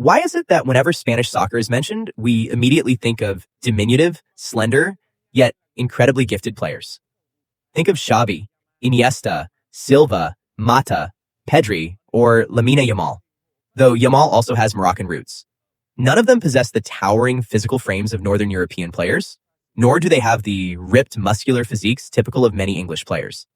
Why is it that whenever Spanish soccer is mentioned, we immediately think of diminutive, slender, yet incredibly gifted players? Think of Xavi, Iniesta, Silva, Mata, Pedri, or Lamine Yamal, though Yamal also has Moroccan roots. None of them possess the towering physical frames of Northern European players, nor do they have the ripped muscular physiques typical of many English players.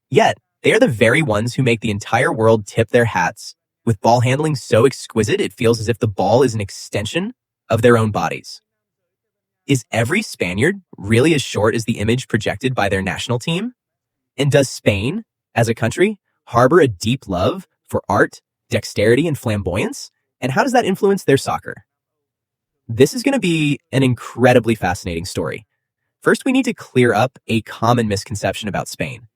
Yet, they are the very ones who make the entire world tip their hats, with ball handling so exquisite it feels as if the ball is an extension of their own bodies. Is every Spaniard really as short as the image projected by their national team? And does Spain, as a country, harbor a deep love for art, dexterity, and flamboyance? And how does that influence their soccer? This is going to be an incredibly fascinating story. First, we need to clear up a common misconception about Spain.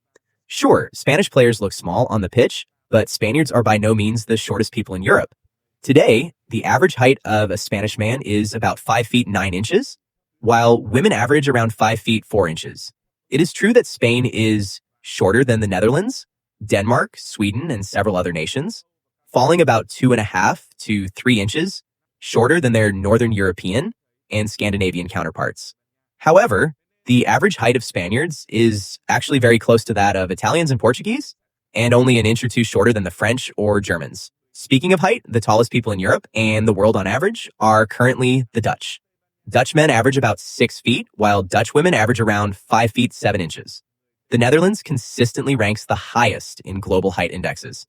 Sure, Spanish players look small on the pitch, but Spaniards are by no means the shortest people in Europe. Today, the average height of a Spanish man is about 5 feet 9 inches, while women average around 5 feet 4 inches. It is true that Spain is shorter than the Netherlands, Denmark, Sweden, and several other nations, falling about 2.5 to 3 inches shorter than their Northern European and Scandinavian counterparts. However, the average height of Spaniards is actually very close to that of Italians and Portuguese, and only an inch or two shorter than the French or Germans. Speaking of height, the tallest people in Europe and the world on average are currently the Dutch. Dutch men average about 6 feet, while Dutch women average around 5 feet 7 inches. The Netherlands consistently ranks the highest in global height indexes.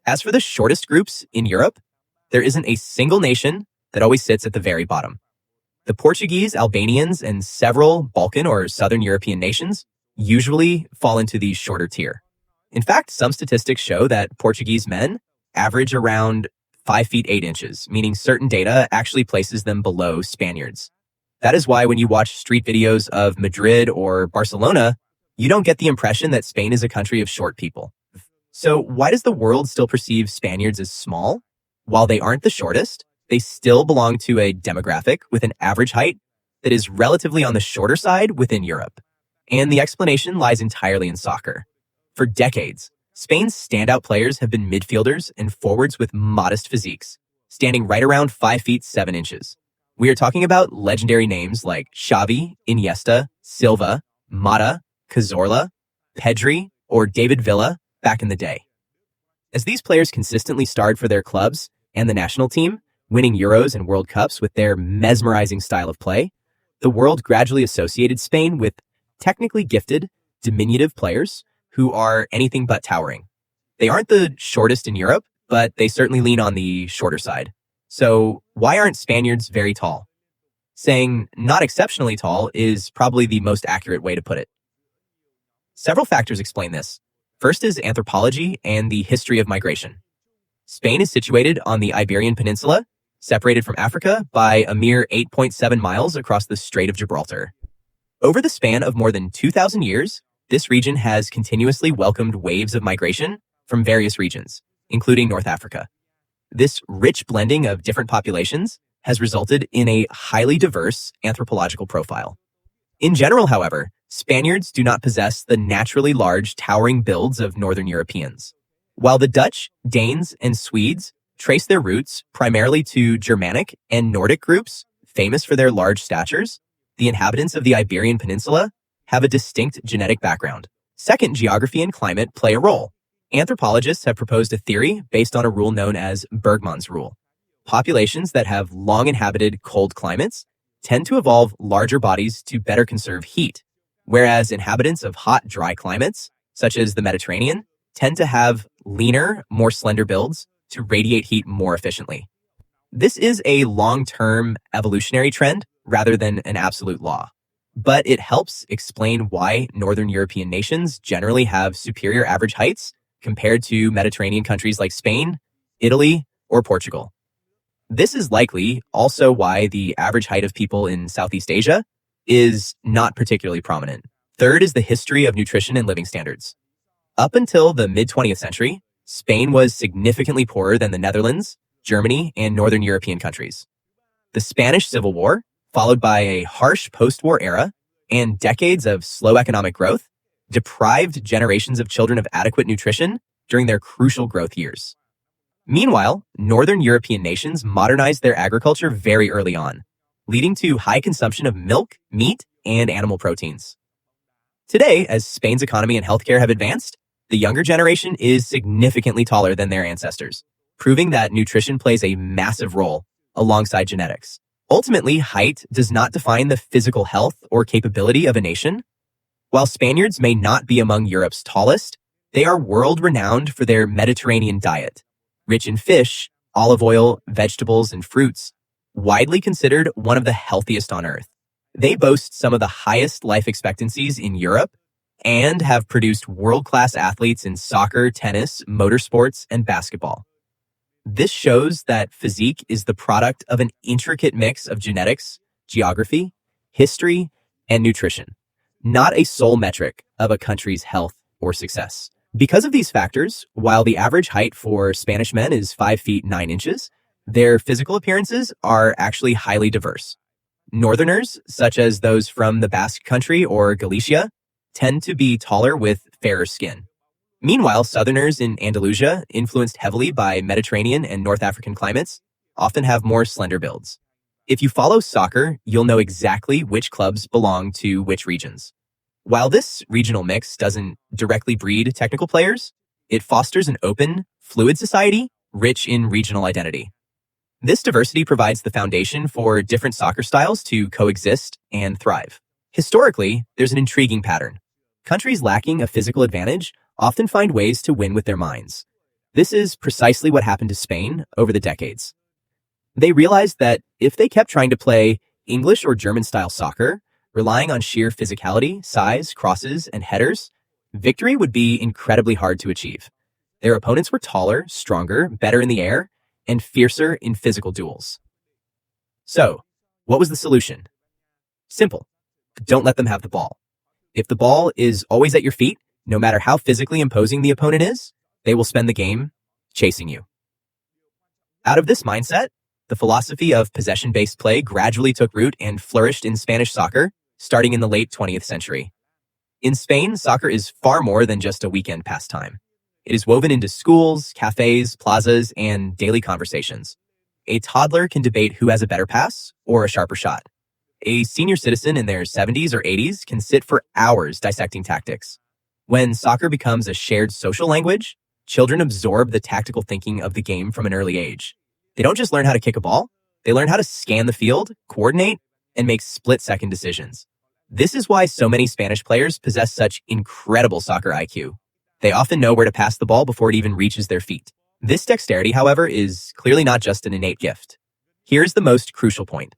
As for the shortest groups in Europe, there isn't a single nation that always sits at the very bottom. The Portuguese, Albanians, and several Balkan or Southern European nations usually fall into the shorter tier. In fact, some statistics show that Portuguese men average around 5 feet 8 inches, meaning certain data actually places them below Spaniards. That is why when you watch street videos of Madrid or Barcelona, you don't get the impression that Spain is a country of short people. So why does the world still perceive Spaniards as small? While they aren't the shortest, they still belong to a demographic with an average height that is relatively on the shorter side within Europe. And the explanation lies entirely in soccer. For decades, Spain's standout players have been midfielders and forwards with modest physiques, standing right around 5 feet 7 inches. We are talking about legendary names like Xavi, Iniesta, Silva, Mata, Cazorla, Pedri, or David Villa back in the day. As these players consistently starred for their clubs and the national team, winning Euros and World Cups with their mesmerizing style of play, the world gradually associated Spain with technically gifted, diminutive players who are anything but towering. They aren't the shortest in Europe, but they certainly lean on the shorter side. So why aren't Spaniards very tall? Saying not exceptionally tall is probably the most accurate way to put it. Several factors explain this. First is anthropology and the history of migration. Spain is situated on the Iberian Peninsula, separated from Africa by a mere 8.7 miles across the Strait of Gibraltar. Over the span of more than 2,000 years, this region has continuously welcomed waves of migration from various regions, including North Africa. This rich blending of different populations has resulted in a highly diverse anthropological profile. In general, however, Spaniards do not possess the naturally large, towering builds of Northern Europeans. While the Dutch, Danes, and Swedes trace their roots primarily to Germanic and Nordic groups famous for their large statures, the inhabitants of the Iberian Peninsula have a distinct genetic background. Second, geography and climate play a role. Anthropologists have proposed a theory based on a rule known as Bergmann's rule. Populations that have long inhabited cold climates tend to evolve larger bodies to better conserve heat, whereas inhabitants of hot, dry climates, such as the Mediterranean, tend to have leaner, more slender builds to radiate heat more efficiently. This is a long-term evolutionary trend rather than an absolute law, but it helps explain why Northern European nations generally have superior average heights compared to Mediterranean countries like Spain, Italy, or Portugal. This is likely also why the average height of people in Southeast Asia is not particularly prominent. Third is the history of nutrition and living standards. Up until the mid-20th century, Spain was significantly poorer than the Netherlands, Germany, and Northern European countries. The Spanish Civil War, followed by a harsh post-war era and decades of slow economic growth, deprived generations of children of adequate nutrition during their crucial growth years. Meanwhile, Northern European nations modernized their agriculture very early on, leading to high consumption of milk, meat, and animal proteins. Today, as Spain's economy and healthcare have advanced, the younger generation is significantly taller than their ancestors, proving that nutrition plays a massive role alongside genetics. Ultimately, height does not define the physical health or capability of a nation. While Spaniards may not be among Europe's tallest, they are world-renowned for their Mediterranean diet, rich in fish, olive oil, vegetables, and fruits, widely considered one of the healthiest on Earth. They boast some of the highest life expectancies in Europe and have produced world-class athletes in soccer, tennis, motorsports, and basketball. This shows that physique is the product of an intricate mix of genetics, geography, history, and nutrition, not a sole metric of a country's health or success. Because of these factors, while the average height for Spanish men is 5 feet 9 inches, their physical appearances are actually highly diverse. Northerners, such as those from the Basque Country or Galicia, tend to be taller with fairer skin. Meanwhile, Southerners in Andalusia, influenced heavily by Mediterranean and North African climates, often have more slender builds. If you follow soccer, you'll know exactly which clubs belong to which regions. While this regional mix doesn't directly breed technical players, it fosters an open, fluid society rich in regional identity. This diversity provides the foundation for different soccer styles to coexist and thrive. Historically, there's an intriguing pattern. Countries lacking a physical advantage often find ways to win with their minds. This is precisely what happened to Spain over the decades. They realized that if they kept trying to play English or German-style soccer, relying on sheer physicality, size, crosses, and headers, victory would be incredibly hard to achieve. Their opponents were taller, stronger, better in the air, and fiercer in physical duels. So, what was the solution? Simple. Don't let them have the ball. If the ball is always at your feet, no matter how physically imposing the opponent is, they will spend the game chasing you. Out of this mindset, the philosophy of possession-based play gradually took root and flourished in Spanish soccer, starting in the late 20th century. In Spain, soccer is far more than just a weekend pastime. It is woven into schools, cafes, plazas, and daily conversations. A toddler can debate who has a better pass or a sharper shot. A senior citizen in their 70s or 80s can sit for hours dissecting tactics. When soccer becomes a shared social language, children absorb the tactical thinking of the game from an early age. They don't just learn how to kick a ball, they learn how to scan the field, coordinate, and make split-second decisions. This is why so many Spanish players possess such incredible soccer IQ. They often know where to pass the ball before it even reaches their feet. This dexterity, however, is clearly not just an innate gift. Here's the most crucial point.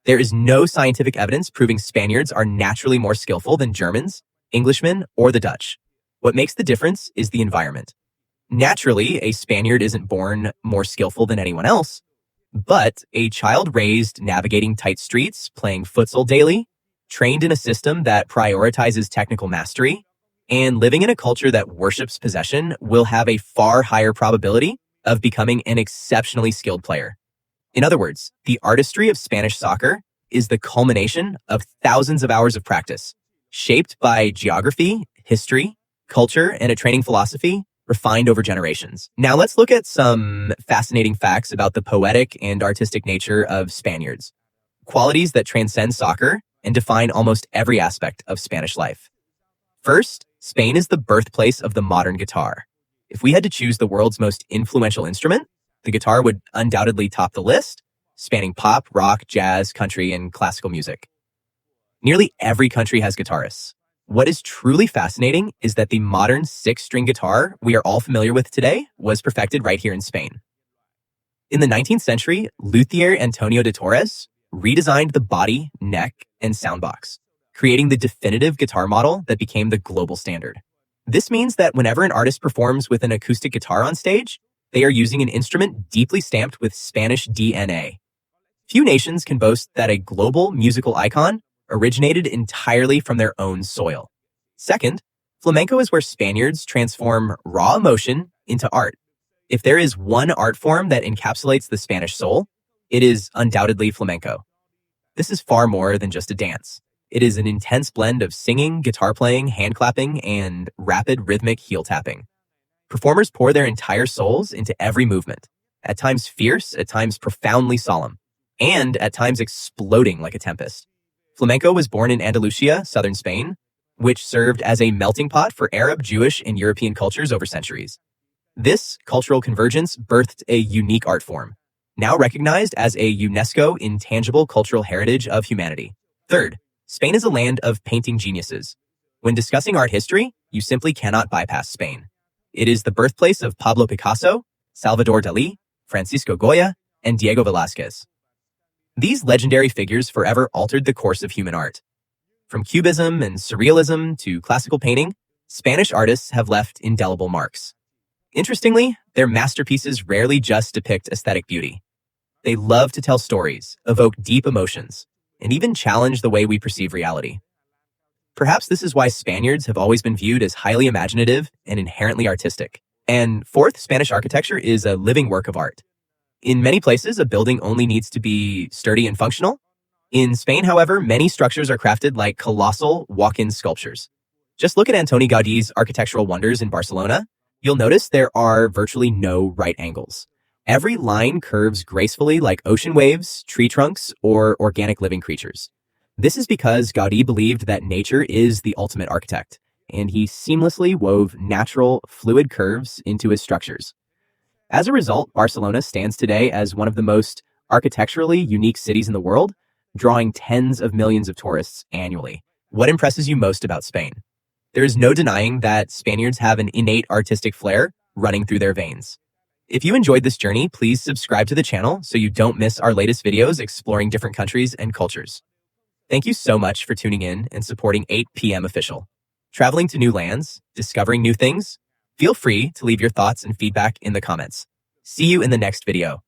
There is no scientific evidence proving Spaniards are naturally more skillful than Germans, Englishmen, or the Dutch. What makes the difference is the environment. Naturally, a Spaniard isn't born more skillful than anyone else, but a child raised navigating tight streets, playing futsal daily, trained in a system that prioritizes technical mastery, and living in a culture that worships possession will have a far higher probability of becoming an exceptionally skilled player. In other words, the artistry of Spanish soccer is the culmination of thousands of hours of practice, shaped by geography, history, culture, and a training philosophy refined over generations. Now let's look at some fascinating facts about the poetic and artistic nature of Spaniards, qualities that transcend soccer and define almost every aspect of Spanish life. First, Spain is the birthplace of the modern guitar. If we had to choose the world's most influential instrument, the guitar would undoubtedly top the list, spanning pop, rock, jazz, country, and classical music. Nearly every country has guitarists. What is truly fascinating is that the modern 6-string guitar we are all familiar with today was perfected right here in Spain. In the 19th century, luthier Antonio de Torres redesigned the body, neck, and soundbox, creating the definitive guitar model that became the global standard. This means that whenever an artist performs with an acoustic guitar on stage, they are using an instrument deeply stamped with Spanish DNA. Few nations can boast that a global musical icon originated entirely from their own soil. Second, flamenco is where Spaniards transform raw emotion into art. If there is one art form that encapsulates the Spanish soul, it is undoubtedly flamenco. This is far more than just a dance. It is an intense blend of singing, guitar playing, hand clapping, and rapid rhythmic heel tapping. Performers pour their entire souls into every movement, at times fierce, at times profoundly solemn, and at times exploding like a tempest. Flamenco was born in Andalusia, southern Spain, which served as a melting pot for Arab, Jewish, and European cultures over centuries. This cultural convergence birthed a unique art form, now recognized as a UNESCO Intangible Cultural Heritage of Humanity. Third, Spain is a land of painting geniuses. When discussing art history, you simply cannot bypass Spain. It is the birthplace of Pablo Picasso, Salvador Dalí, Francisco Goya, and Diego Velázquez. These legendary figures forever altered the course of human art. From Cubism and Surrealism to classical painting, Spanish artists have left indelible marks. Interestingly, their masterpieces rarely just depict aesthetic beauty. They love to tell stories, evoke deep emotions, and even challenge the way we perceive reality. Perhaps this is why Spaniards have always been viewed as highly imaginative and inherently artistic. And fourth, Spanish architecture is a living work of art. In many places, a building only needs to be sturdy and functional. In Spain, however, many structures are crafted like colossal walk-in sculptures. Just look at Antoni Gaudi's architectural wonders in Barcelona. You'll notice there are virtually no right angles. Every line curves gracefully like ocean waves, tree trunks, or organic living creatures. This is because Gaudi believed that nature is the ultimate architect, and he seamlessly wove natural, fluid curves into his structures. As a result, Barcelona stands today as one of the most architecturally unique cities in the world, drawing tens of millions of tourists annually. What impresses you most about Spain? There is no denying that Spaniards have an innate artistic flair running through their veins. If you enjoyed this journey, please subscribe to the channel so you don't miss our latest videos exploring different countries and cultures. Thank you so much for tuning in and supporting 8 p.m. Official. Traveling to new lands, discovering new things? Feel free to leave your thoughts and feedback in the comments. See you in the next video.